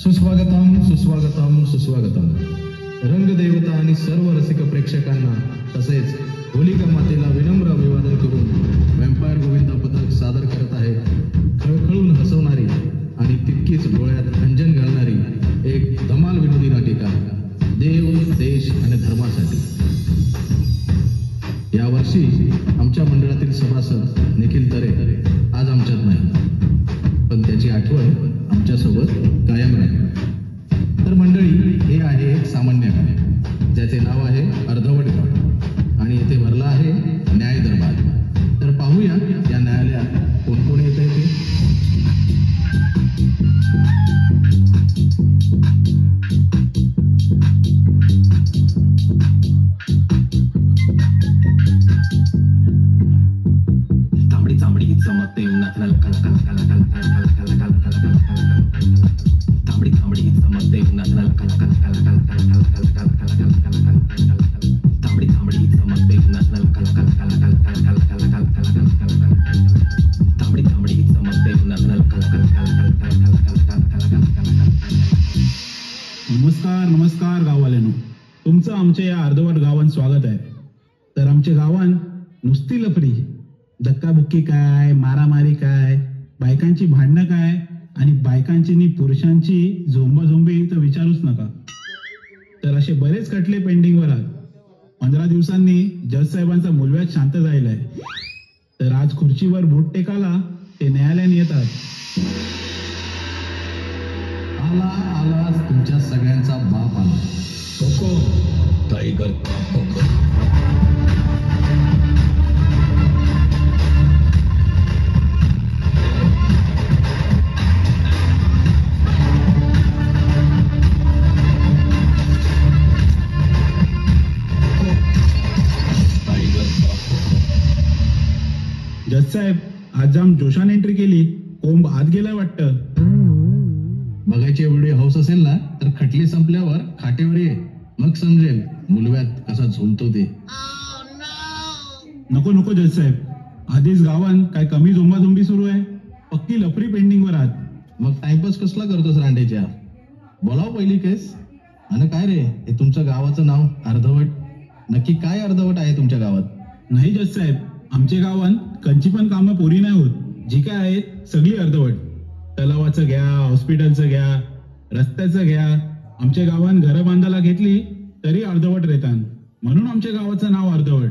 सुस्वागतम सुस्वागतम सुस्वागतम. रंगदेवता आणि सर्व रसिक प्रेक्षकांना तसेच होलिका मातेला विनम्र अभिवादन करून व्हॅम्पायर गोविंदा पथक सादर करत आहे खळखळून हसवणारी आणि तितकीच डोळ्यात अंजन घालणारी एक धमाल विनोदी नाटिका देव, देश आणि धर्मासाठी. यावर्षी आमच्या मंडळातील सभासद निखिल तरे आज आमच्यात नाही, पण त्याची आठवण आमच्यासोबत कायम राहील. तर मंडळी, हे आहे एक सामान्य गाव ज्याचे नाव आहे अर्धवट गाव आणि येथे भरला आहे न्याय दरबार. तर पाहूया या न्यायालयात कोण कोण येत आहे ते. तांबडी तांबडी चमकते उन्हात कल कल कल कल कल कल कल कल कल कल तांबडी तांबडी चमकते उन्हात कल कल कल कल कल कल कल कल कल कल तांबडी तांबडी चमकते उन्हात कल कल कल कल कल कल कल कल तांबडी तांबडी चमकते उन्हात कल कल कल कल कल कल कल. नमस्कार नमस्कार गाववाल्यांनो, तुमचं आमच्या या अर्धवट गावात स्वागत आहे. तर आमच्या गावात नुसती लफडी, धक्काबुक्की काय, मारामारी काय, बायकांची भांडणं काय आणि बायकांची नि पुरुषांची झोंबाझोंबी तर विचारूच नका. तर असे बरेच खटले पेंडिंगवर आहेत. 15 दिवसांनी जज साहेबांचा मुलव्यात शांत झालाय. तर आज खुर्चीवर बोट टेकाला ते न्यायालयाने येतात. आला आलाच तुमच्या सगळ्यांचा बाप आला. Coco tiger coco. जज साहेब, आज जाम जोशाने एंट्री केली. कोंब आत गेलाय वाटतं. बघायची एवढी हौस असेल ना तर खटली संपल्यावर खाटेवर ये, मग समजेल मुलव्यात कसा झोलतो ते. नको नको जज साहेब, आधीच गावात काय कमी झोंबाझोंबी सुरू आहे. पक्की लफडी पेंडिंगवर आहात. मग टाइमपास कसला करतोस रांडेच्या? बोलाव पहिली केस. आणि काय रे, हे तुमच्या गावाचं नाव अर्धवट? नक्की काय अर्धवट आहे तुमच्या गावात? नाही जज साहेब, आमच्या गावात कंची पण कामं पुरी नाही होत. जी काय आहेत सगळी अर्धवट. तलावाचं घ्या, हॉस्पिटलचं घ्या, रस्त्याचं घ्या. आमच्या गावात घरं बांधायला घेतली तरी अर्धवट रेतान. म्हणून आमच्या गावाचं नाव अर्धवट.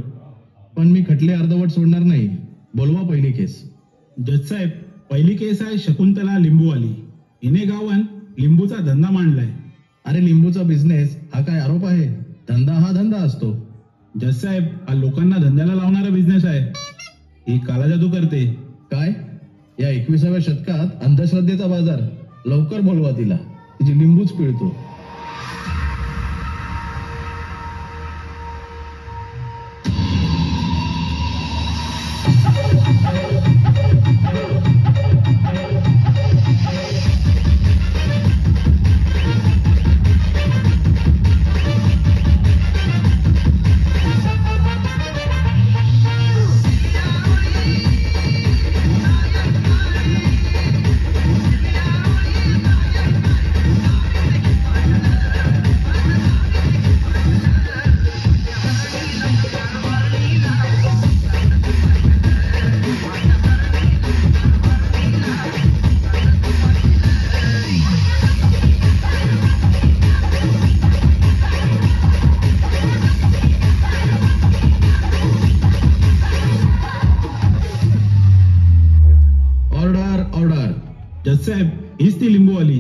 पण मी खटले अर्धवट सोडणार नाही. बोलवा पहिली केस. जज साहेब, पहिली केस आहे शकुंतला लिंबूवाली. हिने गावात लिंबूचा धंदा मांडलाय. अरे, लिंबूचा बिझनेस हा काय आरोप आहे? धंदा हा धंदा असतो. जज साहेब, हा लोकांना धंद्याला लावणारा बिझनेस आहे. ही काला जादू करते. काय? या 21व्या शतकात अंधश्रद्धेचा बाजार. लवकर बोलवा तिला, तिची लिंबूच पिळतो. जज साहेब, हीच ती लिंबूवाली.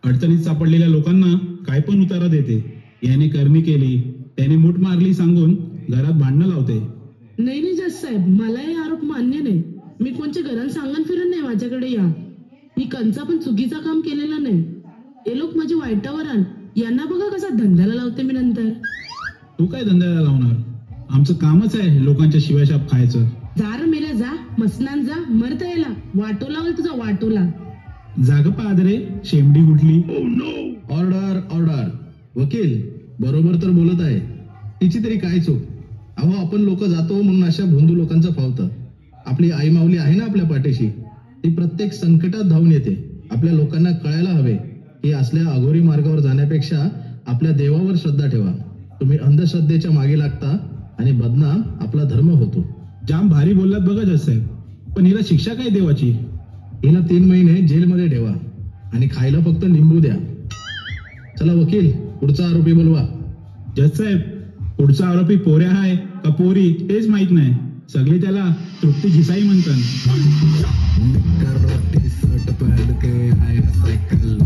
अडचणीत सापडलेल्या लोकांना काय पण उतारा देते. याने करणी केली, त्याने मूठ मारली सांगून घरात भांडणं लावते. नाही नाही जज साहेब, मला हे आरोप मान्य नाही. मी कोणच्या घरात सांगून फिरत नाही. माझ्याकडे या. मी कंचा पण चुकीचा काम केलेला नाही. हे लोक माझे वाईटावर आण. यांना बघा कसा धंद्याला लावते मी नंतर. तू काय धंद्याला लावणार? आमचं कामच आहे लोकांच्या शिवाशाप खायचं. जा रे मेल्या जा, मसनान जा, मरता यायला. वाटोला होईल तुझा वाटोला. जाग पादरे, शेमडी कुठली. Order order. वकील बरोबर तर बोलत आहे. तिची तरी काय चूक? अहो, आपण लोक जातो म्हणून अशा भोंदू लोकांचं फावतं. आपली आई माऊली आहे ना आपल्या पाठीशी. ती प्रत्येक संकटात धावून येते. आपल्या लोकांना कळायला हवे की असल्या अघोरी मार्गावर जाण्यापेक्षा आपल्या देवावर श्रद्धा ठेवा. तुम्ही अंधश्रद्धेच्या मागे लागता आणि बदनाम आपला धर्म होतो. जाम भारी बोललात बघा जज साहेब, पण हिला शिक्षा काय देवाची? हिला 3 महिने जेलमध्ये ठेवा आणि खायला फक्त लिंबू द्या. चला वकील, पुढचा आरोपी बोलवा. जज साहेब, पुढचा आरोपी पोऱ्या आहे का पोरी तेच माहित नाही. सगळे त्याला तृप्ती घिसाई म्हणतात. निक्कर रोटी शर्ट पहन के आया साइकिल लोन,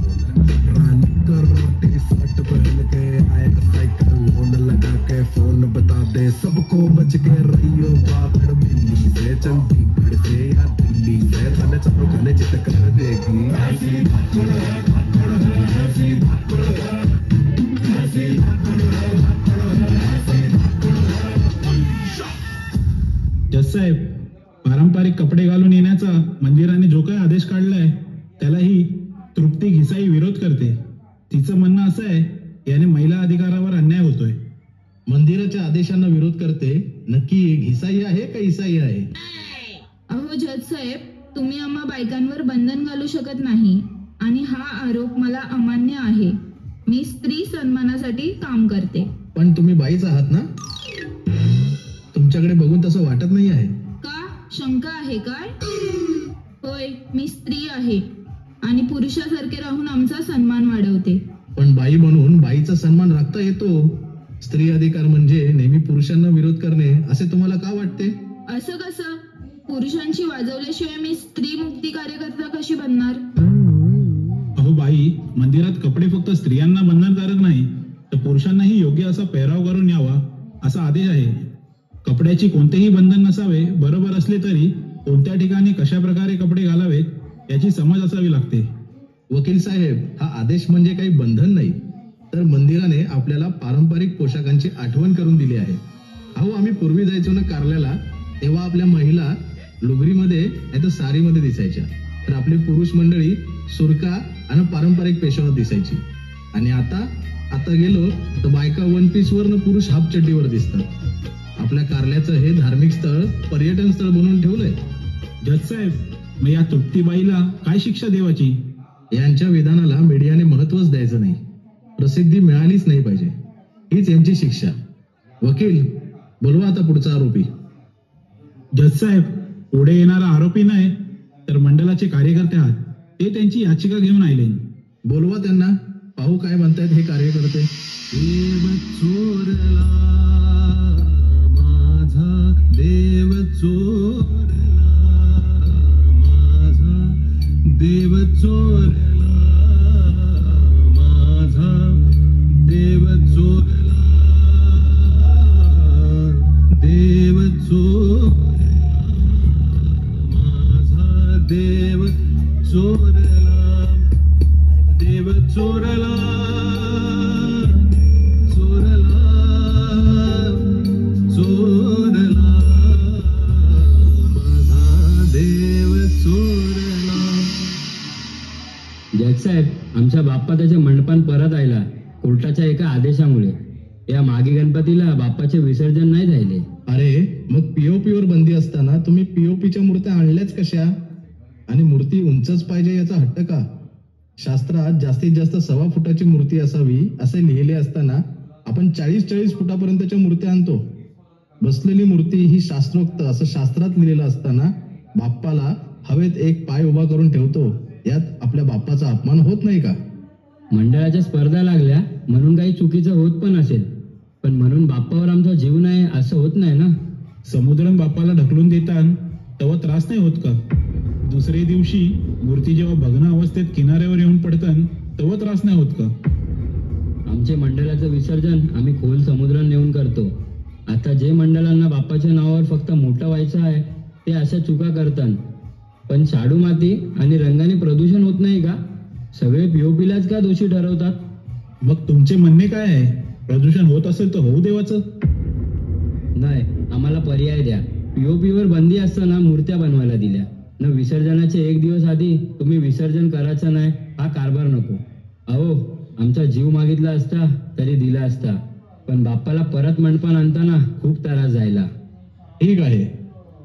निक्कर रोटी शर्ट पहन के आया साइकिल लोन, लगा के फोन बता दे सबको बच के रहियो बाहर दिल्ली से, चंडीगढ़ से या दिल्ली से, तने चारों खाने चित कर देगी. जज साहेब, पारंपरिक कपडे घालून येण्याचा मंदिराने जो काही आदेश काढलाय त्याला ही तृप्ती घिसाई विरोध करते. तिचं म्हणणं असं आहे, याने महिला अधिकारावर अन्याय होतोय. मंदिराच्या आदेशांना विरोध करते. नक्की घिसाई आहे का ईसाई आहे? अहो जज साहेब, तुम्ही आम्हा बायकांवर बंधन घालू शकत नाही आणि हा आरोप मला अमान्य आहे. मी स्त्री सन्मानासाठी काम करते. पण तुम्ही बाईच आहात ना? तुमच्याकडे बघून तसं वाटत नाही आहे. का शंका आहे काय? होय, मी स्त्री आहे आणि पुरुषासारखे राहून आमचा सन्मान वाढवते. पण बाई म्हणून बाईचा सन्मान राखता येतो. स्त्री अधिकार म्हणजे नेहमी पुरुषांना विरोध करणे असे तुम्हाला का वाटते? असं कसं? पुरुषांची वाजवल्याशिवाय मी स्त्री मुक्ती कार्यकर्ता कशी बनणार? अहो बाई, मंदिरात कपडे फक्त स्त्रियांना बंधनकारक नाही तर पुरुषांनाही योग्य असा पेहराव करून यावा असा आदेश आहे. कपड्याची कोणतेही बंधन नसावे, बरोबर असले तरी कोणत्या ठिकाणी कशा प्रकारे कपडे घालावेत याची समज असावी लागते. वकील साहेब, हा आदेश म्हणजे काही बंधन नाही, तर मंदिराने आपल्याला पारंपरिक पोशाखांची आठवण करून दिली आहे. अहो, आम्ही पूर्वी जायचो ना कारल्याला, तेव्हा आपल्या महिला लुगरीमध्ये नाही तर साडीमध्ये दिसायच्या, तर आपली पुरुष मंडळी सुरका आणि पारंपरिक पेशवात दिसायची. आणि आता गेलो तर बायका वन पीस वर पुरुष हाफ चड्डीवर दिसतात. आपल्या कारल्याचं हे धार्मिक स्थळ पर्यटन स्थळ बनवून ठेवलंय. जज साहेब, मग या तृप्तीबाईला काय शिक्षा देवाची? यांच्या विधानाला मीडियाने महत्वच द्यायचं नाही, प्रसिद्धी मिळालीच नाही पाहिजे, हीच यांची शिक्षा. वकील, बोलवा आता पुढचा आरोपी. जज साहेब, पुढे येणारा आरोपी नाही तर मंडळाचे कार्यकर्ते आहात. ते त्यांची याचिका घेऊन आले. बोलवा त्यांना, पाहू काय म्हणतायत हे कार्यकर्ते. देव चोरला माझा, देव चोरला माझा, देव चोरला माझा, देव चोरला, देव चोरला माझा, देव चोरला, देव चोरला, चोरला, चोरला माझा, देव चोरला. जज साहेब, आमच्या बाप्पा मंडपान परत आयला कोर्टाच्या एका आदेशामुळे. या मागे गणपतीला बाप्पाचे विसर्जन नाही झाले. अरे, मग पीओपी वर बंदी असताना तुम्ही पीओपीच्या मूर्त्या आणल्याच कशा? आणि मूर्ती उंचच पाहिजे याचा हट्ट का? शास्त्रात जास्तीत जास्त 1.25 फुटाची मूर्ती असावी असे लिहिले असताना आपण 40 फुटापर्यंतच्या मूर्त्या आणतो. बसलेली मूर्ती ही शास्त्रोक्त असं शास्त्रात लिहिलेलं असताना बाप्पाला हवेत एक पाय उभा करून ठेवतो, यात आपल्या बाप्पाचा अपमान होत नाही का? मंडळाच्या स्पर्धा लागल्या म्हणून काही चुकीचं होत पण असेल, पण म्हणून बाप्पावर आमचा जीव नाही असं होत नाही ना. समुद्रन बाप्पाला ढकलून देतान तेव्हा त्रास नाही होत का? दुसरे दिवशी मूर्ती जेव्हा भग्न अवस्थेत किनाऱ्यावर येऊन पडतान तेव्हा त्रास नाही होत का? आमचे मंडळाचं विसर्जन आम्ही खोल समुद्रात नेऊन करतो. आता जे मंडळांना बाप्पाच्या नावावर फक्त मोठं व्हायचं आहे ते अशा चुका करतात. पण शाडू माती आणि रंगाने प्रदूषण होत नाही का? सगळे पीओपीलाच का दोषी ठरवतात? मग तुमचे म्हणणे काय आहे? प्रदूषण होत असेल तर होऊ देवाचं. नाही, आम्हाला पर्याय द्या. पीओपीवर बंदी असताना मूर्त्या बनवायला दिल्या न, विसर्जनाचे 1 दिवस आधी तुम्ही विसर्जन करायचं नाही हा कारभार नको. अहो, आमचा जीव मागितला असता तरी दिला असता, पण बाप्पाला परत मंडपान आणताना खूप त्रास जायला. ठीक आहे,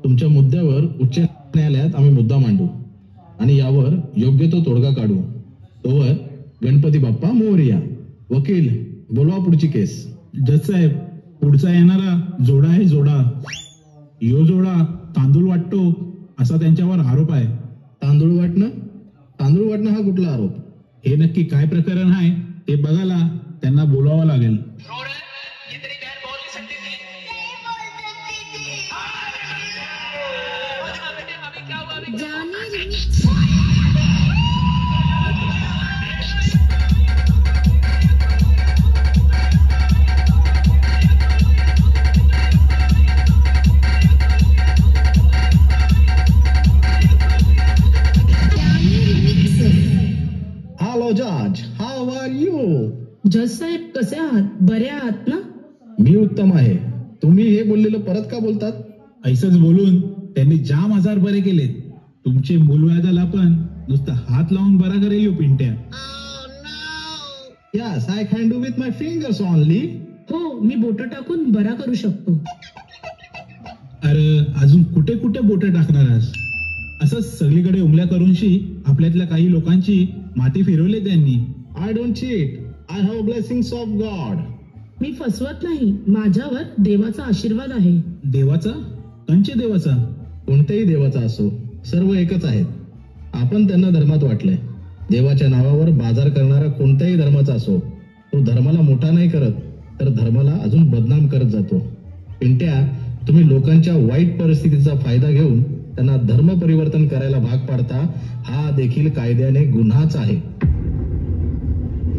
तुमच्या मुद्द्यावर उच्च न्यायालयात आम्ही मुद्दा मांडू आणि यावर योग्य तो तोडगा काढू. तोवर गणपती बाप्पा मोरया. वकील, बोलवा पुढची केस. जज साहेब, पुढचा येणारा जोडा आहे जोडा. यो जोडा तांदूळ वाटतो असा त्यांच्यावर आरोप आहे. तांदूळ वाटणं हा कुठला आरोप? हे नक्की काय प्रकरण आहे ते बघायला त्यांना बोलावं लागेल. हॅलो जज, हाऊ आर यू? जज साहेब कसे आहात? बरे आहात ना? मी उत्तम आहे. तुम्ही हे बोललेलं परत का बोलतात? ऐसच बोलून त्यांनी जाम आजार बरे केलेत. तुमचे मूलव्याधाला पण नुसतं हात लावून बरा करेल यो Pintya. Yes, I can do with my fingers only. हो, मी बोट टाकून बरा करू शकतो. अरे अजून कुठे कुठे बोट टाकणार आहेस? असंच सगळीकडे उमल्या करूनशी आपल्यातल्या काही लोकांची माती फिरवली त्यांनी. I don't cheat. I have blessings of God. मी फसवत नाही. माझ्यावर देवाचा आशीर्वाद आहे. देवाचा? कंचे देवाचा? कोणत्याही देवाचा असो, सर्व एकच आहेत. आपण त्यांना धर्मात वाटलंय. देवाच्या नावावर बाजार करणारा कोणत्याही धर्माचा असो, तो धर्माला मोठा नाही करत, तर धर्माला अजून बदनाम करत जातो. पिंट्या, तुम्ही लोकांच्या वाईट परिस्थितीचा फायदा घेऊन त्यांना धर्म परिवर्तन करायला भाग पाडता. हा देखील कायद्याने गुन्हाच आहे.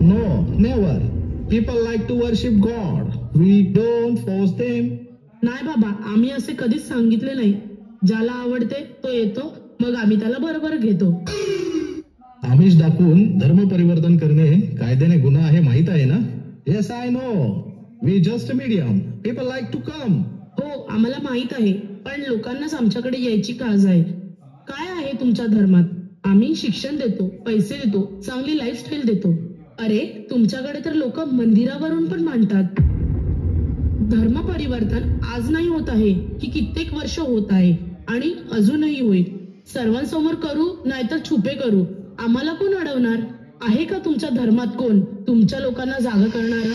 No, never. People like to worship God. We don't force them. नाही बाबा, आम्ही असे कधीच सांगितले नाही. ज्याला आवडते तो येतो, मग आम्ही त्याला बरोबर घेतो. आमिष दाखवून धर्म परिवर्तन करणे कायद्याने गुन्हा आहे, माहित आहे ना? Yes, I know. We just medium. People like to come. हो, आम्हाला माहित आहे, पण लोकांनाच आमच्याकडे यायची काळज आहे. काय आहे तुमच्या धर्मात? आम्ही शिक्षण देतो, पैसे देतो, चांगली लाईफस्टाईल देतो. अरे, तुमच्याकडे तर लोक मंदिरावरून पण मांडतात. धर्म परिवर्तन आज नाही होत आहे, की कित्येक वर्ष होत आहे आणि अजूनही होईल. सर्वांसमोर करू नाहीतर छुपे करू, आम्हाला कोण अडवणार? आहे का तुमच्या धर्मात कोण तुमच्या लोकांना जागा करणारा?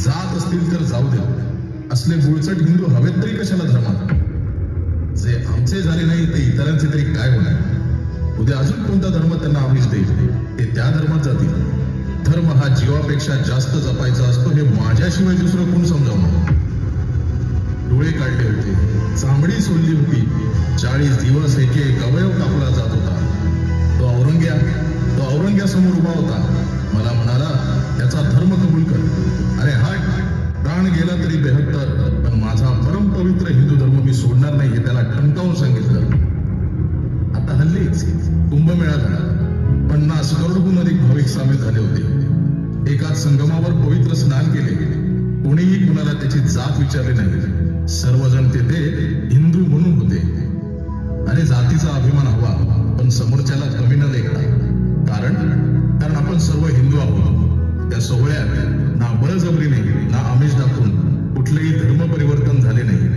जात असतील तर जाऊ दे. असले गुळचट हिंदू हवेत तरी कशाला धर्मात? जे आमचे झाले नाही ते इतरांचे तरी काय होणार? उद्या अजून कोणता धर्म त्यांना आमिष देईल, ते त्या धर्मात जातील. धर्म हा जीवापेक्षा जास्त जपायचा असतो हे माझ्याशिवाय दुसरं कोण समजावणार? डोळे काढले होते, चांबडी सोडली होती, 40 दिवस एक एक अवयव कापला जात होता. तो औरंग्यासमोर उभा होता. मला म्हणाला, त्याचा धर्म कबूल कर. अरे हट, प्राण गेला तरी बेहत्तर, पण माझा परमपवित्र हिंदू धर्म मी सोडणार नाही हे त्याला ठणकावून सांगितलं. आता हल्लीच कुंभमेळा झाला. 50 करोडहून अधिक भाविक सामील झाले होते. एकाच संगमावर पवित्र स्नान केले. कोणीही कुणाला त्याची जात विचारली नाही. सर्वजण तेथे हिंदू म्हणून होते. अरे, जातीचा अभिमान हवा, पण समोरच्याला कमी न लेखता. कारण आपण सर्व हिंदू आहोत. त्या सोहळ्यात ना बळजबरीने ना आमिष दाखवून कुठलेही धर्म परिवर्तन झाले नाही.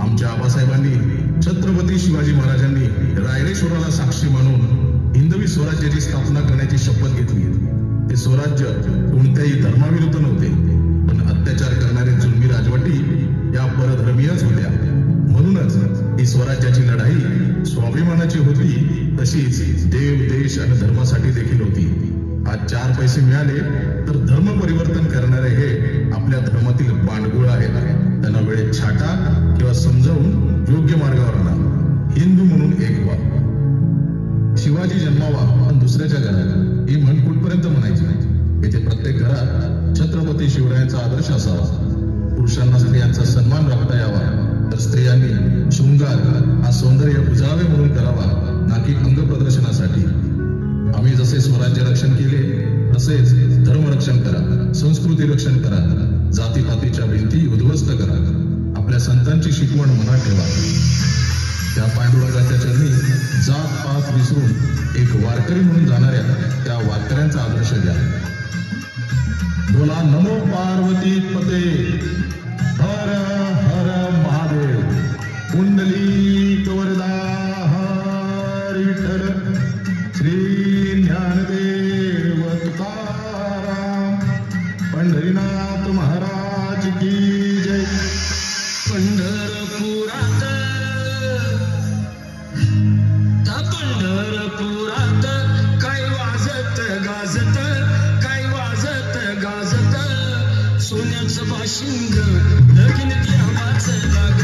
आमच्या आबासाहेबांनी, छत्रपती शिवाजी महाराजांनी रायरेश्वराला साक्षी मानून हिंदवी स्वराज्याची स्थापना करण्याची शपथ घेतली. ते स्वराज्य कोणत्याही धर्माविरुद्ध नव्हते, पण अत्याचार करणारे जुलमी राजवटी या परधर्मीयच होत्या. म्हणूनच ही स्वराज्याची लढाई स्वाभिमानाची होती, तशीच देव, देश आणि धर्मासाठी देखील होती. आज 4 पैसे मिळाले तर धर्म परिवर्तन करणारे हे आपल्या धर्मातील बांडगुळ आहेत. त्यांना वेळेत छाटा किंवा समजावून योग्य मार्गावर आणा. हिंदू म्हणून एक व्हा. शिवाजी जन्मावा पण दुसऱ्याच्या घरात, ही म्हण कुठपर्यंत म्हणायची? येथे पिढीचा आदर्श असावा. पुरुषांना स्त्रियांचा सन्मान राखता यावा, तर स्त्रियांनी शृंगार हा सौंदर्य उजावे म्हणून करावा, ना की अंग प्रदर्शनासाठी. आम्ही जसे स्वराज्य रक्षण केले तसेच धर्मरक्षण करा, संस्कृती रक्षण करा, जातीपातीच्या भिंती उद्ध्वस्त करा. आपल्या संतांची शिकवण मनात ठेवा. त्या पांडुरंगाच्या चरणी जात पात विसरून एक वारकरी म्हणून जाणाऱ्या त्या वारकऱ्यांचा आदर्श घ्या. बोला नमो पार्वती पते, हर हर महादेव, कुंडली वरदा हरी विठ्ठल, श्री ज्ञानदेव तुकाराम, पंढरीनाथ महाराज की जय. पंढरपुरात काय वाजत गाजत, काय वाजत गाजत, सोन्याचं बाशिंग लगीन देवाचं लाग.